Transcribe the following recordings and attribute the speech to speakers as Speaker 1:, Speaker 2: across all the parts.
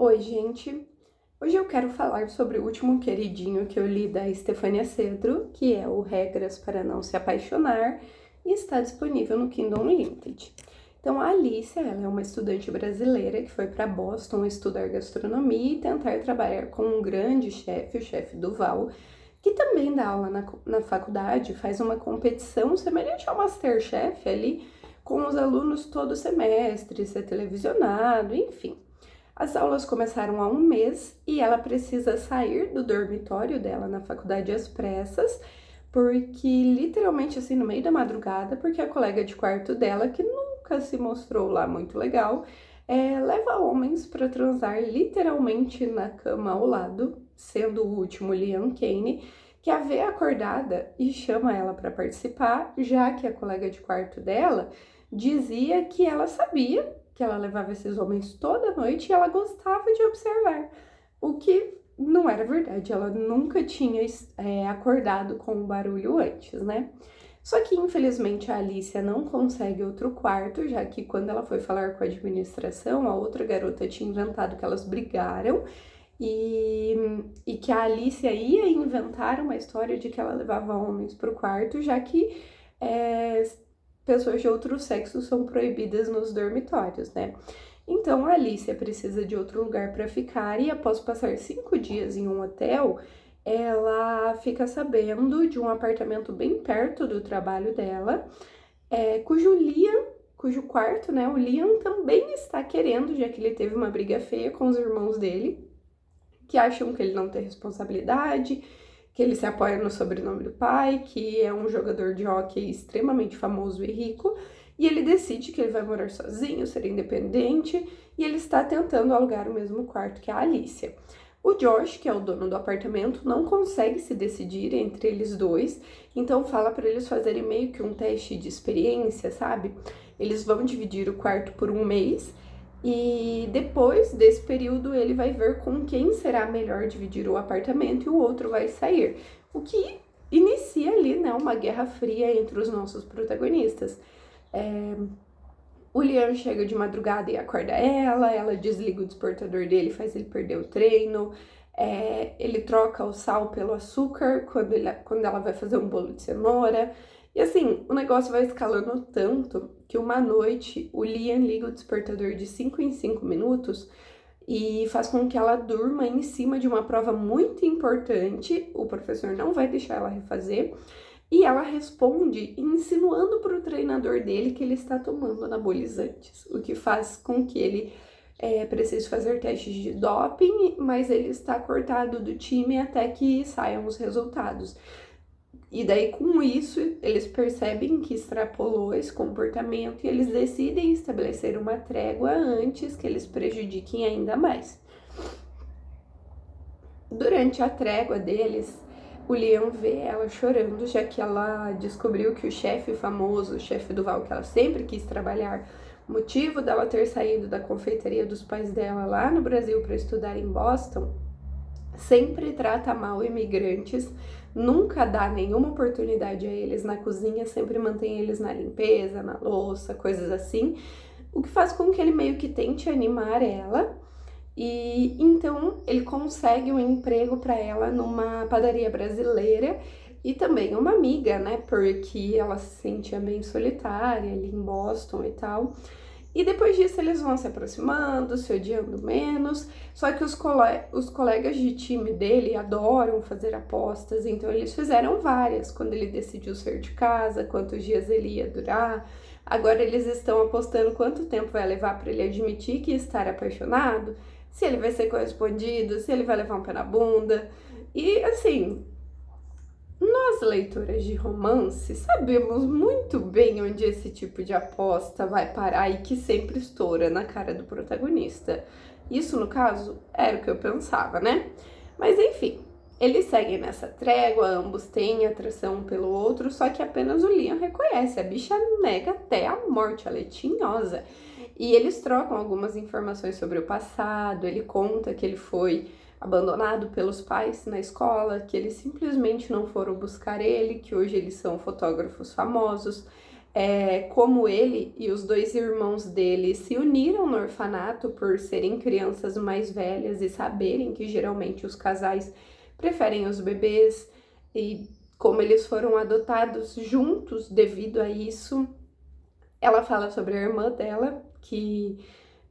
Speaker 1: Oi, gente! Hoje eu quero falar sobre o último queridinho que eu li da Stefania Cedro, que é o Regras para Não Se Apaixonar, e está disponível no Kindle Unlimited. Então, a Alicia, ela é uma estudante brasileira que foi para Boston estudar gastronomia e tentar trabalhar com um grande chefe, o chefe Duval, que também dá aula na faculdade, faz uma competição semelhante ao MasterChef ali, com os alunos todo semestre, ser televisionado, enfim. As aulas começaram há um mês e ela precisa sair do dormitório dela na faculdade às pressas, porque literalmente assim no meio da madrugada, porque a colega de quarto dela, que nunca se mostrou lá muito legal, leva homens para transar literalmente na cama ao lado, sendo o último Liam Kane, que a vê acordada e chama ela para participar, já que a colega de quarto dela dizia que ela sabia que ela levava esses homens toda noite e ela gostava de observar, o que não era verdade, ela nunca tinha acordado com o barulho antes, né? Só que infelizmente a Alicia não consegue outro quarto, já que quando ela foi falar com a administração, a outra garota tinha inventado que elas brigaram e que a Alicia ia inventar uma história de que ela levava homens para o quarto, já que é, pessoas de outro sexo são proibidas nos dormitórios, né? Então a Alicia precisa de outro lugar para ficar e após passar 5 dias em um hotel, ela fica sabendo de um apartamento bem perto do trabalho dela, cujo quarto, né, o Liam também está querendo, já que ele teve uma briga feia com os irmãos dele, que acham que ele não tem responsabilidade, que ele se apoia no sobrenome do pai, que é um jogador de hóquei extremamente famoso e rico, e ele decide que ele vai morar sozinho, ser independente, e ele está tentando alugar o mesmo quarto que a Alicia. O Josh, que é o dono do apartamento, não consegue se decidir entre eles dois, então fala para eles fazerem meio que um teste de experiência, sabe? Eles vão dividir o quarto por um mês e depois desse período ele vai ver com quem será melhor dividir o apartamento e o outro vai sair. O que inicia ali, né, uma guerra fria entre os nossos protagonistas. O Liam chega de madrugada e acorda ela desliga o despertador dele, faz ele perder o treino. Ele troca o sal pelo açúcar quando ela vai fazer um bolo de cenoura. E assim, o negócio vai escalando tanto que uma noite o Liam liga o despertador de 5 em 5 minutos e faz com que ela durma em cima de uma prova muito importante. O professor não vai deixar ela refazer. E ela responde insinuando para o treinador dele que ele está tomando anabolizantes, o que faz com que ele precise fazer testes de doping, mas ele está cortado do time até que saiam os resultados. E daí, com isso, eles percebem que extrapolou esse comportamento e eles decidem estabelecer uma trégua antes que eles prejudiquem ainda mais. Durante a trégua deles, o Liam vê ela chorando, já que ela descobriu que o chefe famoso, o chefe Duval, que ela sempre quis trabalhar, motivo dela ter saído da confeitaria dos pais dela lá no Brasil para estudar em Boston, sempre trata mal imigrantes, nunca dá nenhuma oportunidade a eles na cozinha, sempre mantém eles na limpeza, na louça, coisas assim, o que faz com que ele meio que tente animar ela. E então ele consegue um emprego para ela numa padaria brasileira e também uma amiga, né? Porque ela se sentia bem solitária ali em Boston e tal. E depois disso eles vão se aproximando, se odiando menos. Só que os colegas de time dele adoram fazer apostas, então eles fizeram várias quando ele decidiu sair de casa, quantos dias ele ia durar. Agora eles estão apostando quanto tempo vai levar para ele admitir que está apaixonado, se ele vai ser correspondido, se ele vai levar um pé na bunda. E assim, nós leitoras de romance sabemos muito bem onde esse tipo de aposta vai parar e que sempre estoura na cara do protagonista. Isso, no caso, era o que eu pensava, né? Mas enfim, eles seguem nessa trégua, ambos têm atração um pelo outro, só que apenas o Liam reconhece, a bicha nega até a morte, ela é tinhosa. E eles trocam algumas informações sobre o passado, ele conta que ele foi abandonado pelos pais na escola, que eles simplesmente não foram buscar ele, que hoje eles são fotógrafos famosos. como ele e os dois irmãos dele se uniram no orfanato por serem crianças mais velhas e saberem que geralmente os casais preferem os bebês, e como eles foram adotados juntos devido a isso. Ela fala sobre a irmã dela, que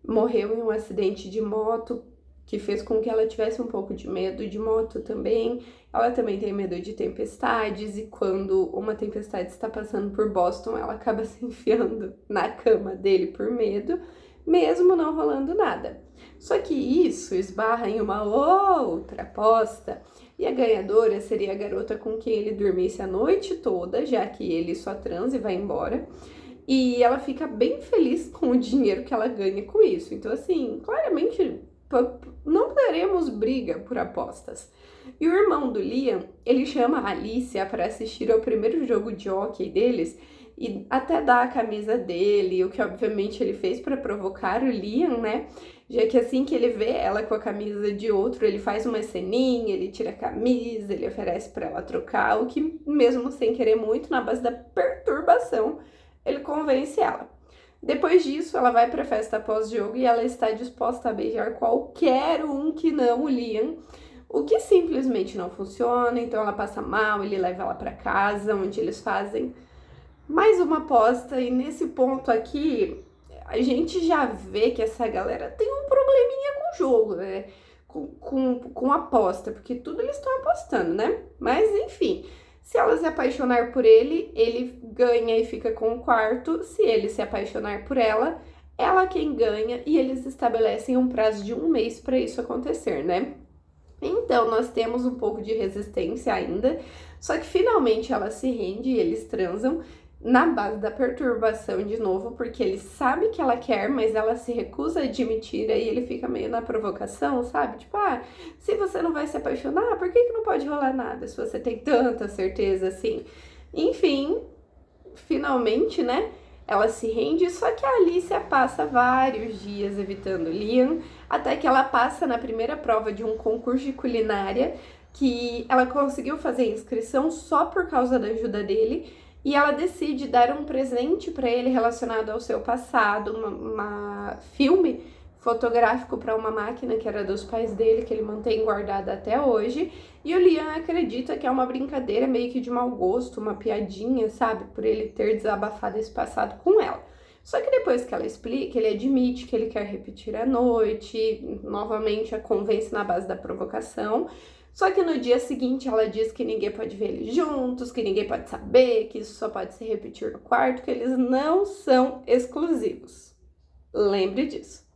Speaker 1: morreu em um acidente de moto, que fez com que ela tivesse um pouco de medo de moto também. Ela também tem medo de tempestades, e quando uma tempestade está passando por Boston, ela acaba se enfiando na cama dele por medo, mesmo não rolando nada. Só que isso esbarra em uma outra aposta, e a ganhadora seria a garota com quem ele dormisse a noite toda, já que ele só transa e vai embora. E ela fica bem feliz com o dinheiro que ela ganha com isso. Então, assim, claramente não teremos briga por apostas. E o irmão do Liam, ele chama a Alicia para assistir ao primeiro jogo de hóquei deles e até dá a camisa dele, o que obviamente ele fez para provocar o Liam, né? Já que assim que ele vê ela com a camisa de outro, ele faz uma ceninha, ele tira a camisa, ele oferece para ela trocar, o que mesmo sem querer muito, na base da perturbação, ele convence ela. Depois disso, ela vai para a festa pós-jogo e ela está disposta a beijar qualquer um que não o Liam, o que simplesmente não funciona. Então ela passa mal, ele leva ela para casa, onde eles fazem mais uma aposta. E nesse ponto aqui, a gente já vê que essa galera tem um probleminha com o jogo, né? Com aposta, porque tudo eles estão apostando, né? Mas enfim, se ela se apaixonar por ele, ele ganha e fica com o quarto. Se ele se apaixonar por ela, ela quem ganha, e eles estabelecem um prazo de 1 mês para isso acontecer, né? Então, nós temos um pouco de resistência ainda, só que finalmente ela se rende e eles transam na base da perturbação de novo, porque ele sabe que ela quer, mas ela se recusa a admitir, aí ele fica meio na provocação, sabe? Tipo, se você não vai se apaixonar, por que não pode rolar nada, se você tem tanta certeza assim? Enfim, finalmente, né, ela se rende, só que a Alicia passa vários dias evitando Liam, até que ela passa na primeira prova de um concurso de culinária, que ela conseguiu fazer a inscrição só por causa da ajuda dele, e ela decide dar um presente para ele relacionado ao seu passado, uma filme fotográfico para uma máquina que era dos pais dele, que ele mantém guardada até hoje. E o Liam acredita que é uma brincadeira meio que de mau gosto, uma piadinha, sabe? Por ele ter desabafado esse passado com ela. Só que depois que ela explica, ele admite que ele quer repetir a noite, novamente a convence na base da provocação. Só que no dia seguinte ela diz que ninguém pode ver eles juntos, que ninguém pode saber, que isso só pode se repetir no quarto, que eles não são exclusivos. Lembre disso.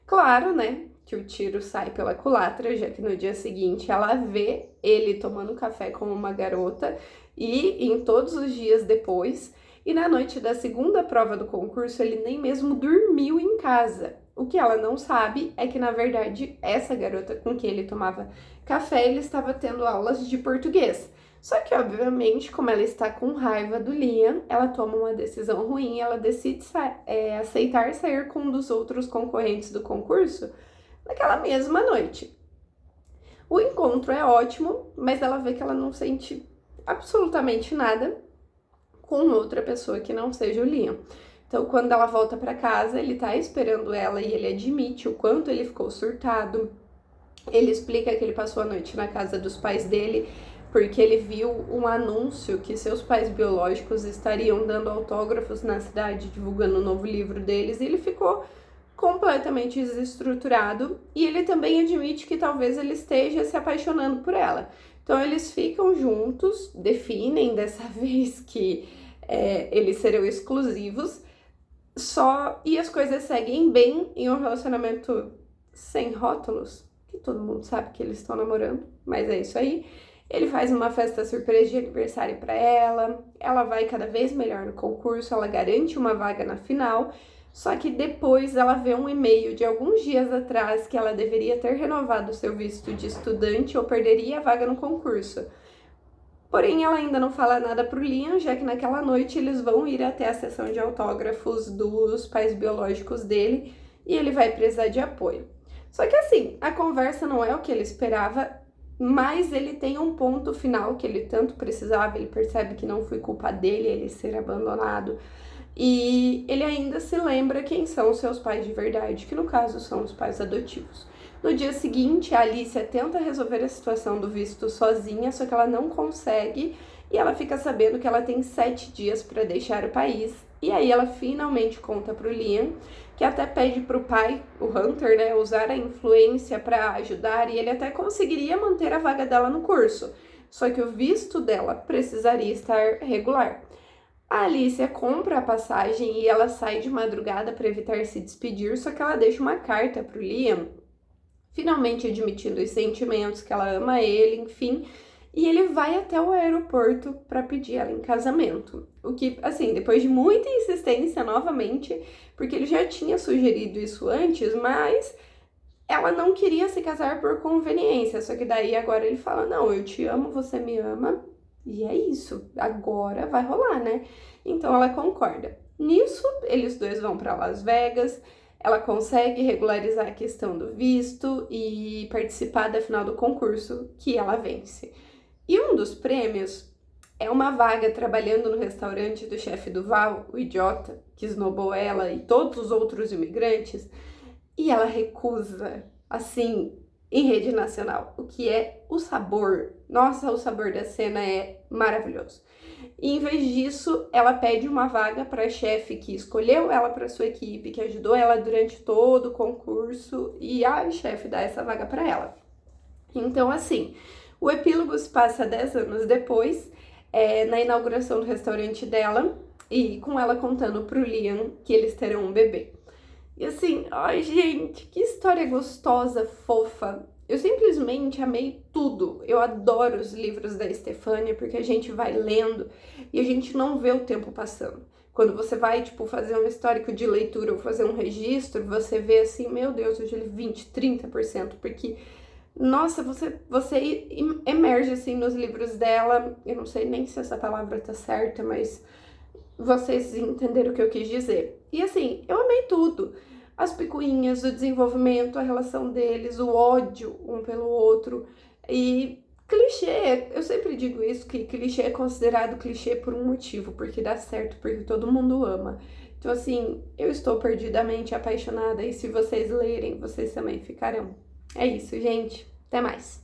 Speaker 1: Claro, né, que o tiro sai pela culatra, já que no dia seguinte ela vê ele tomando café com uma garota, e em todos os dias depois, e na noite da segunda prova do concurso ele nem mesmo dormiu em casa. O que ela não sabe é que, na verdade, essa garota com quem ele tomava café, ele estava tendo aulas de português. Só que, obviamente, como ela está com raiva do Liam, ela toma uma decisão ruim, ela decide aceitar sair com um dos outros concorrentes do concurso naquela mesma noite. O encontro é ótimo, mas ela vê que ela não sente absolutamente nada com outra pessoa que não seja o Liam. Então, quando ela volta para casa, ele tá esperando ela e ele admite o quanto ele ficou surtado. Ele explica que ele passou a noite na casa dos pais dele porque ele viu um anúncio que seus pais biológicos estariam dando autógrafos na cidade, divulgando o novo livro deles, e ele ficou completamente desestruturado. E ele também admite que talvez ele esteja se apaixonando por ela. Então, eles ficam juntos, definem dessa vez que eles serão exclusivos, e as coisas seguem bem em um relacionamento sem rótulos, que todo mundo sabe que eles estão namorando, mas é isso aí. Ele faz uma festa surpresa de aniversário para ela vai cada vez melhor no concurso, ela garante uma vaga na final, só que depois ela vê um e-mail de alguns dias atrás que ela deveria ter renovado seu visto de estudante ou perderia a vaga no concurso. Porém, ela ainda não fala nada pro Liam, já que naquela noite eles vão ir até a sessão de autógrafos dos pais biológicos dele e ele vai precisar de apoio. Só que assim, a conversa não é o que ele esperava mas ele tem um ponto final que ele tanto precisava, ele percebe que não foi culpa dele ele ser abandonado, e ele ainda se lembra quem são os seus pais de verdade, que no caso são os pais adotivos. No dia seguinte, a Alicia tenta resolver a situação do visto sozinha, só que ela não consegue, e ela fica sabendo que ela tem 7 dias para deixar o país. E aí ela finalmente conta pro Liam, que até pede pro pai, o Hunter, né, usar a influência para ajudar, e ele até conseguiria manter a vaga dela no curso. Só que o visto dela precisaria estar regular. A Alicia compra a passagem e ela sai de madrugada para evitar se despedir, só que ela deixa uma carta pro Liam, finalmente admitindo os sentimentos, que ela ama ele, enfim, e ele vai até o aeroporto para pedir ela em casamento. O que, assim, depois de muita insistência novamente, porque ele já tinha sugerido isso antes, mas ela não queria se casar por conveniência, só que daí agora ele fala: não, eu te amo, você me ama, e é isso, agora vai rolar, né? Então ela concorda. Nisso, eles dois vão para Las Vegas, ela consegue regularizar a questão do visto e participar da final do concurso, que ela vence. E um dos prêmios é uma vaga trabalhando no restaurante do chefe do Val, o idiota, que esnobou ela e todos os outros imigrantes, e ela recusa, assim, em rede nacional, o que é o sabor. Nossa, o sabor da cena é maravilhoso. E em vez disso, ela pede uma vaga para a chefe que escolheu ela para sua equipe, que ajudou ela durante todo o concurso, e a chefe dá essa vaga para ela. Então, assim, o epílogo se passa 10 anos depois, na inauguração do restaurante dela, e com ela contando pro Liam que eles terão um bebê. E assim, ai gente, que história gostosa, fofa. Eu simplesmente amei tudo. Eu adoro os livros da Estefânia, porque a gente vai lendo e a gente não vê o tempo passando. Quando você vai, tipo, fazer um histórico de leitura ou fazer um registro, você vê assim, meu Deus, eu já li 20, 30%, porque, nossa, você emerge, assim, nos livros dela. Eu não sei nem se essa palavra tá certa, mas vocês entenderam o que eu quis dizer. E assim, eu amei tudo. As picuinhas, o desenvolvimento, a relação deles, o ódio um pelo outro. E clichê, eu sempre digo isso, que clichê é considerado clichê por um motivo, porque dá certo, porque todo mundo ama. Então assim, eu estou perdidamente apaixonada e se vocês lerem, vocês também ficarão. É isso, gente. Até mais.